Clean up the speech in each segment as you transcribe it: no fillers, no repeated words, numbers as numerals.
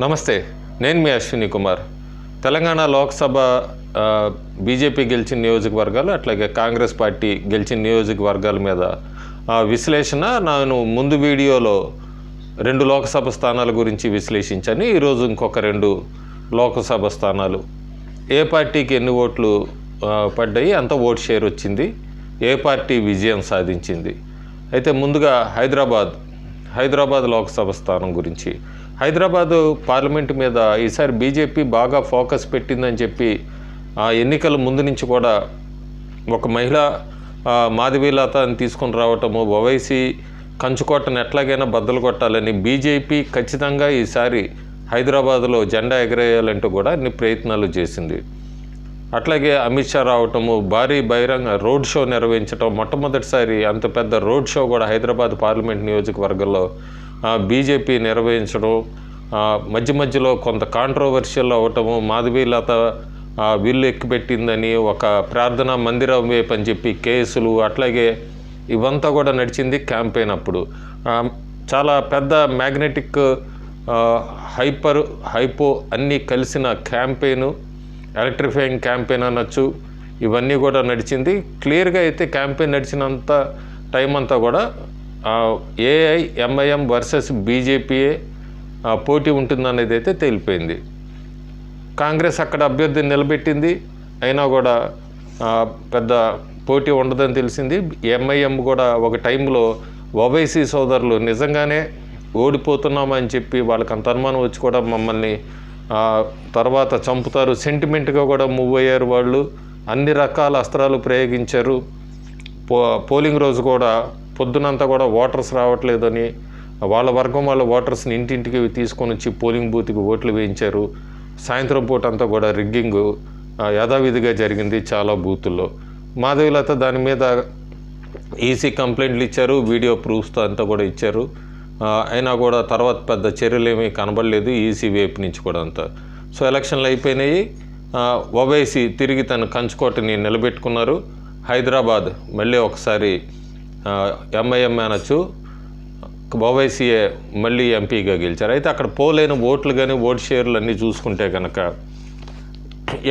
నమస్తే, నేను మీ అశ్విని కుమార్. తెలంగాణ లోక్సభ బీజేపీ గెలిచిన నియోజకవర్గాలు, అట్లాగే కాంగ్రెస్ పార్టీ గెలిచిన నియోజకవర్గాల మీద విశ్లేషణ నేను ముందు వీడియోలో 2 లోక్సభ స్థానాల గురించి విశ్లేషించాను. ఈరోజు ఇంకొక 2 లోక్సభ స్థానాలు, ఏ పార్టీకి ఎన్ని ఓట్లు పడ్డాయి, అంత ఓట్ షేర్ వచ్చింది, ఏ పార్టీ విజయం సాధించింది. అయితే ముందుగా హైదరాబాద్ లోక్సభ స్థానం గురించి. హైదరాబాదు పార్లమెంటు మీద ఈసారి బీజేపీ బాగా ఫోకస్ పెట్టిందని చెప్పి ఎన్నికల ముందు నుంచి కూడా ఒక మహిళ మాధవీలతని తీసుకొని రావటము, ఓవైసీ కంచుకోటను ఎట్లాగైనా బద్దలు కొట్టాలని బీజేపీ ఖచ్చితంగా ఈసారి హైదరాబాదులో జెండా ఎగరేయాలంటూ కూడా అన్ని ప్రయత్నాలు చేసింది. అట్లాగే అమిత్ షా రావటము, భారీ బహిరంగ రోడ్ షో నిర్వహించటం, మొట్టమొదటిసారి అంత పెద్ద రోడ్ షో కూడా హైదరాబాద్ పార్లమెంట్ నియోజకవర్గంలో బీజేపీ నిర్వహించడం, మధ్యలో కొంత కాంట్రోవర్షియల్ అవ్వటము, మాధవీలత విల్లు ఎక్కిపెట్టిందని ఒక ప్రార్థనా మందిరం వైపు అని చెప్పి కేసులు, అట్లాగే ఇవంతా కూడా నడిచింది క్యాంపెయిన్. అప్పుడు చాలా పెద్ద మ్యాగ్నెటిక్ హైపో అన్నీ కలిసిన క్యాంపెయిన్, ఎలక్ట్రిఫైయింగ్ క్యాంపెయిన్ అనొచ్చు, ఇవన్నీ కూడా నడిచింది. క్లియర్గా అయితే క్యాంపెయిన్ నడిచినంత టైం అంతా కూడా ఏఐఎంఐఎం వర్సెస్ బీజేపీయే పోటీ ఉంటుందనేది అయితే తేలిపోయింది. కాంగ్రెస్ అక్కడ అభ్యర్థిని నిలబెట్టింది, అయినా కూడా పెద్ద పోటీ ఉండదని తెలిసింది. ఎంఐఎం కూడా ఒక టైంలో ఓవైసీ సోదరులు నిజంగానే ఓడిపోతున్నామని చెప్పి వాళ్ళకి అంత అనుమానం వచ్చి కూడా మమ్మల్ని తర్వాత చంపుతారు సెంటిమెంట్గా కూడా మూవ్ అయ్యారు. వాళ్ళు అన్ని రకాల అస్త్రాలు ప్రయోగించారు. పోలింగ్ రోజు కూడా పొద్దునంతా కూడా ఓటర్స్ రావట్లేదని వాళ్ళ వర్గం వాళ్ళ ఓటర్స్ని ఇంటింటికి తీసుకొని వచ్చి పోలింగ్ బూత్కి ఓట్లు వేయించారు. సాయంత్రం పూట అంతా కూడా రిగ్గింగ్ యథావిధిగా జరిగింది చాలా బూతుల్లో. మాధవీలత దాని మీద ఈసీ కంప్లైంట్లు ఇచ్చారు, వీడియో ప్రూఫ్స్తో అంతా కూడా ఇచ్చారు. అయినా కూడా తర్వాత పెద్ద చర్యలు ఏమీ కనబడలేదు ఈసీ వైపు నుంచి కూడా అంతా. సో ఎలక్షన్లు అయిపోయినాయి. ఓవైసీ తిరిగి తన కంచుకోటని నిలబెట్టుకున్నారు. హైదరాబాద్ మళ్ళీ ఒకసారి ఎంఐఎం అనొచ్చు, ఓవైసీఏ మళ్ళీ ఎంపీగా గెలిచారు. అయితే అక్కడ పోలైన ఓట్లు కానీ ఓట్ షేర్లు అన్నీ చూసుకుంటే కనుక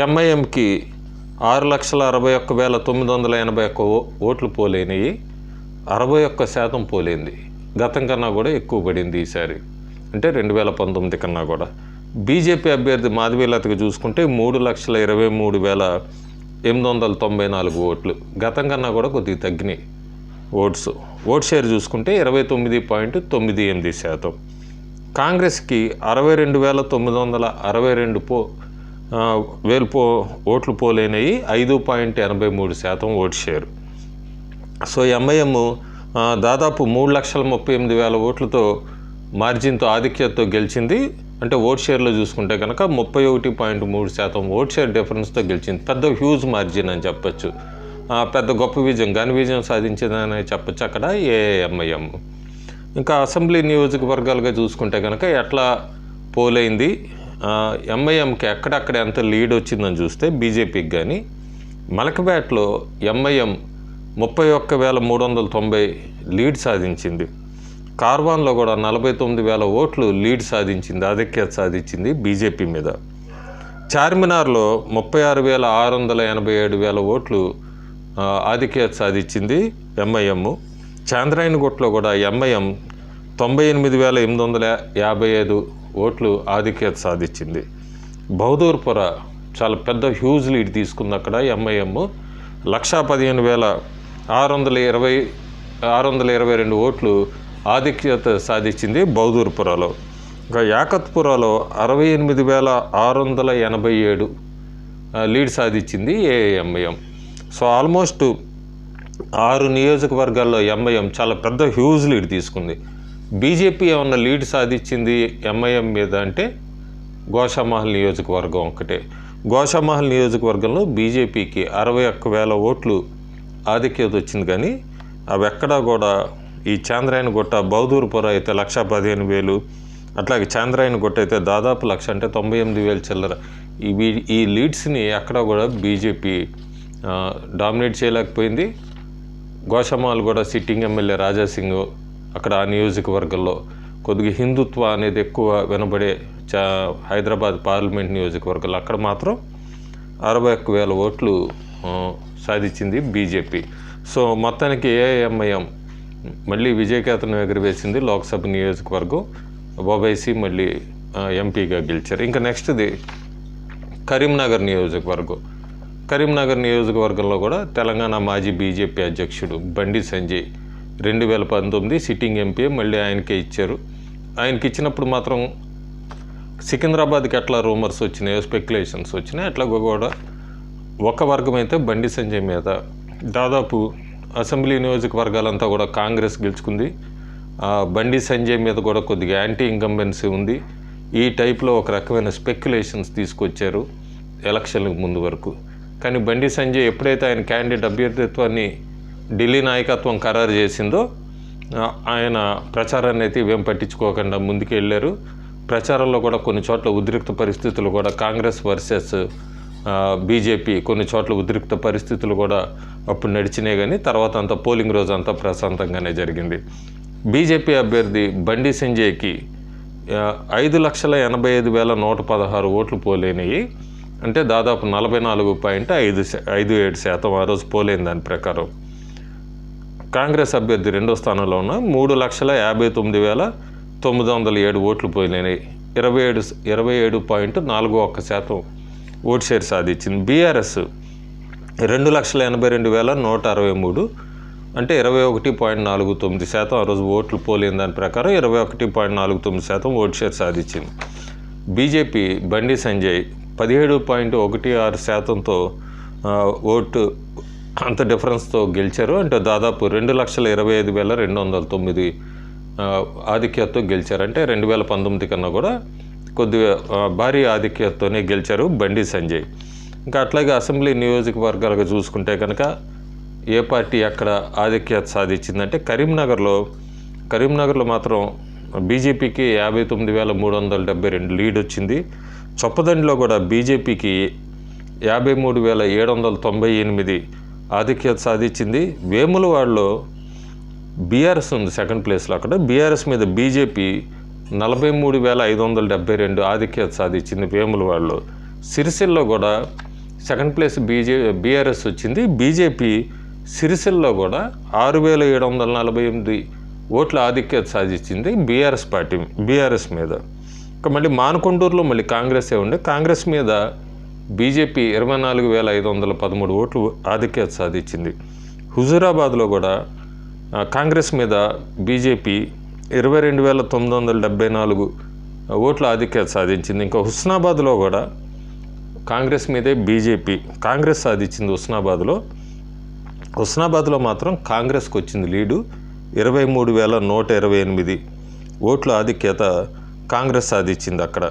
ఎంఐఎంకి 6,61,981 ఓట్లు పోలైనవి, 61% పోలైంది. గతం కన్నా కూడా ఎక్కువ పడింది ఈసారి, అంటే 2019 కన్నా కూడా. బీజేపీ అభ్యర్థి మాధవీలతకు చూసుకుంటే 3,23,894 ఓట్లు, గతం కన్నా కూడా కొద్దిగా తగ్గినాయి ఓట్ షేర్ చూసుకుంటే 29.98%. కాంగ్రెస్కి 62,962 ఓట్లు పోలైనవి, 5.83% ఓట్ షేర్. సో ఎంఐఎం దాదాపు 3,38,000 ఓట్లతో మార్జిన్తో ఆధిక్యతతో గెలిచింది. అంటే ఓట్ షేర్లో చూసుకుంటే కనుక 31.3% ఓట్ షేర్ డిఫరెన్స్తో గెలిచింది. పెద్ద హ్యూజ్ మార్జిన్ అని చెప్పచ్చు, పెద్ద గొప్ప విజయం, ఘన విజయం సాధించిందని చెప్పచ్చు అక్కడ ఏఐఎంఐఎం. ఇంకా అసెంబ్లీ నియోజకవర్గాలుగా చూసుకుంటే కనుక ఎట్లా పోలైంది, ఎంఐఎంకి ఎక్కడక్కడ ఎంత లీడ్ వచ్చిందని చూస్తే బీజేపీకి కానీ, మలకపేటలో ఎంఐఎం 31,390 లీడ్ సాధించింది. కార్వాన్లో కూడా 49,000 ఓట్లు లీడ్ సాధించింది, ఆధిక్యత సాధించింది బీజేపీ మీద. చార్మినార్లో 36,687 ఓట్లు ఆధిక్యత సాధించింది ఎంఐఎం. చాంద్రాయణగుట్టలో కూడా ఎంఐఎం 98,855 ఓట్లు ఆధిక్యత సాధించింది. బహదూర్పుర చాలా పెద్ద హ్యూజ్ లీడ్ తీసుకుంది అక్కడ ఎంఐఎం, 115,622 ఓట్లు ఆధిక్యత సాధించింది బహదూర్పురలో. ఇంకా యాకత్పురాలో 68,687 లీడ్ సాధించింది ఏఐఎంఐఎం. సో ఆల్మోస్ట్ 6 నియోజకవర్గాల్లో ఎంఐఎం చాలా పెద్ద హ్యూజ్ లీడ్ తీసుకుంది. బీజేపీ ఏమన్నా లీడ్ సాధించింది ఎంఐఎం మీద అంటే గోషామహల్ నియోజకవర్గం ఒకటే. గోషామహల్ నియోజకవర్గంలో బీజేపీకి 61,000 ఓట్లు ఆధిక్యత వచ్చింది, కానీ అవి ఎక్కడా కూడా ఈ చాంద్రాయణగుట్ట, బహదూర్పుర అయితే 1,15,000, అట్లాగే చాంద్రాయణగుట్ట అయితే దాదాపు 1,00,000, అంటే 98,000 చిల్లర. ఈ లీడ్స్ని ఎక్కడా కూడా బీజేపీ డామినేట్ చేయలేకపోయింది. గోషామహల్ కూడా సిట్టింగ్ ఎమ్మెల్యే రాజాసింగ్ అక్కడ ఆ నియోజకవర్గంలో కొద్దిగా హిందుత్వ అనేది ఎక్కువ వినబడే హైదరాబాద్ పార్లమెంట్ నియోజకవర్గాలు అక్కడ మాత్రం 61,000 ఓట్లు సాధించింది బీజేపీ. సో మొత్తానికి ఏఐఎంఐఎం మళ్ళీ విజయకేతనం ఎగురవేసింది. లోక్సభ నియోజకవర్గం ఓవైసీ మళ్ళీ ఎంపీగా గెలిచారు. ఇంకా నెక్స్ట్ది కరీంనగర్ నియోజకవర్గం. కరీంనగర్ నియోజకవర్గంలో కూడా తెలంగాణ మాజీ బీజేపీ అధ్యక్షుడు బండి సంజయ్ 2019 సిట్టింగ్ ఎంపీ మళ్ళీ ఆయనకే ఇచ్చారు. ఆయనకి ఇచ్చినప్పుడు మాత్రం సికింద్రాబాద్కి ఎట్లా రూమర్స్ వచ్చినాయో, స్పెక్యులేషన్స్ వచ్చినాయి, అట్లా కూడా ఒక వర్గం అయితే బండి సంజయ్ మీద దాదాపు అసెంబ్లీ నియోజకవర్గాలంతా కూడా కాంగ్రెస్ గెలుచుకుంది. బండి సంజయ్ మీద కూడా కొద్దిగా యాంటీ ఇంకంబెన్సీ ఉంది. ఈ టైప్లో ఒక రకమైన స్పెక్యులేషన్స్ తీసుకొచ్చారు ఎలక్షన్లకు ముందు వరకు. కానీ బండి సంజయ్ ఎప్పుడైతే ఆయన క్యాండిడేట్ అభ్యర్థిత్వాన్ని ఢిల్లీ నాయకత్వం ఖరారు చేసిందో ఆయన ప్రచారాన్ని అయితే ఇవేం పట్టించుకోకుండా ముందుకు వెళ్ళారు. ప్రచారంలో కూడా కొన్ని చోట్ల ఉద్రిక్త పరిస్థితులు కూడా కాంగ్రెస్ వర్సెస్ బీజేపీ కొన్ని చోట్ల ఉద్రిక్త పరిస్థితులు కూడా అప్పుడు నడిచినాయి. కానీ తర్వాత అంతా పోలింగ్ రోజు అంతా ప్రశాంతంగానే జరిగింది. బీజేపీ అభ్యర్థి బండి సంజయ్కి 5,85,116 ఓట్లు పోలైనవి. అంటే దాదాపు 44.57% ఆ రోజు పోలైన దాని ప్రకారం. కాంగ్రెస్ అభ్యర్థి రెండో స్థానంలో ఉన్న 3,59,907 ఓట్లు పోయినాయి. 27.41% ఓట్ షేర్ సాధించింది. బీఆర్ఎస్ 2,82,163 అంటే 21.49% ఆ రోజు ఓట్లు పోలేని దాని ప్రకారం 21.49% ఓట్ షేర్ సాధించింది. బీజేపీ బండి సంజయ్ 17.16%తో ఓటు అంత డిఫరెన్స్తో గెలిచారు. అంటే దాదాపు 2,25,209 ఆధిక్యతతో గెలిచారు. అంటే 2019 కన్నా కూడా కొద్దిగా భారీ ఆధిక్యతతోనే గెలిచారు బండి సంజయ్. ఇంకా అట్లాగే అసెంబ్లీ నియోజకవర్గాలుగా చూసుకుంటే కనుక ఏ పార్టీ అక్కడ ఆధిక్యత సాధించిందంటే కరీంనగర్లో మాత్రం బీజేపీకి 59,372 లీడ్ వచ్చింది. చొప్పదండిలో కూడా బీజేపీకి 53,798 ఆధిక్యత సాధించింది. వేములవాడలో బీఆర్ఎస్ ఉంది సెకండ్ ప్లేస్లో. అక్కడ బీఆర్ఎస్ మీద బీజేపీ 43,572 ఆధిక్యత సాధించింది వేములవాడలో. సిరిసిల్లో కూడా సెకండ్ ప్లేస్ బీఆర్ఎస్ వచ్చింది. బీజేపీ సిరిసిల్లో కూడా 6,748 ఓట్ల ఆధిక్యత సాధించింది బీఆర్ఎస్ మీద. ఇంకా మళ్ళీ మానకొండూరులో మళ్ళీ కాంగ్రెస్ ఉండే. కాంగ్రెస్ మీద బీజేపీ 24,513 ఓట్లు ఆధిక్యత సాధించింది. హుజూరాబాద్లో కూడా కాంగ్రెస్ మీద బీజేపీ 22,974 ఓట్ల ఆధిక్యత సాధించింది. ఇంకా హుస్నాబాద్లో కూడా కాంగ్రెస్ మీదే కాంగ్రెస్ సాధించింది. హుస్నాబాద్లో మాత్రం కాంగ్రెస్కి వచ్చింది లీడు. 23,128 ఓట్ల ఆధిక్యత కాంగ్రెస్ సాధించింది అక్కడ.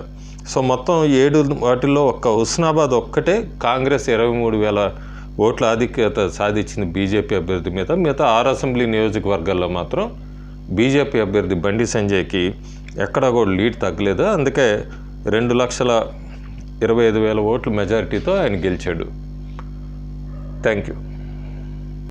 సో మొత్తం 7 వాటిల్లో ఒక్క హుస్నాబాద్ ఒక్కటే కాంగ్రెస్ 23,000 ఓట్ల ఆధిక్యత సాధించింది బీజేపీ అభ్యర్థి మీద. మిగతా 6 అసెంబ్లీ నియోజకవర్గాల్లో మాత్రం బీజేపీ అభ్యర్థి బండి సంజయ్కి ఎక్కడా కూడా లీడ్ తగ్గలేదు. అందుకే 2,25,000 ఓట్ల మెజారిటీతో ఆయన గెలిచాడు. Thank you.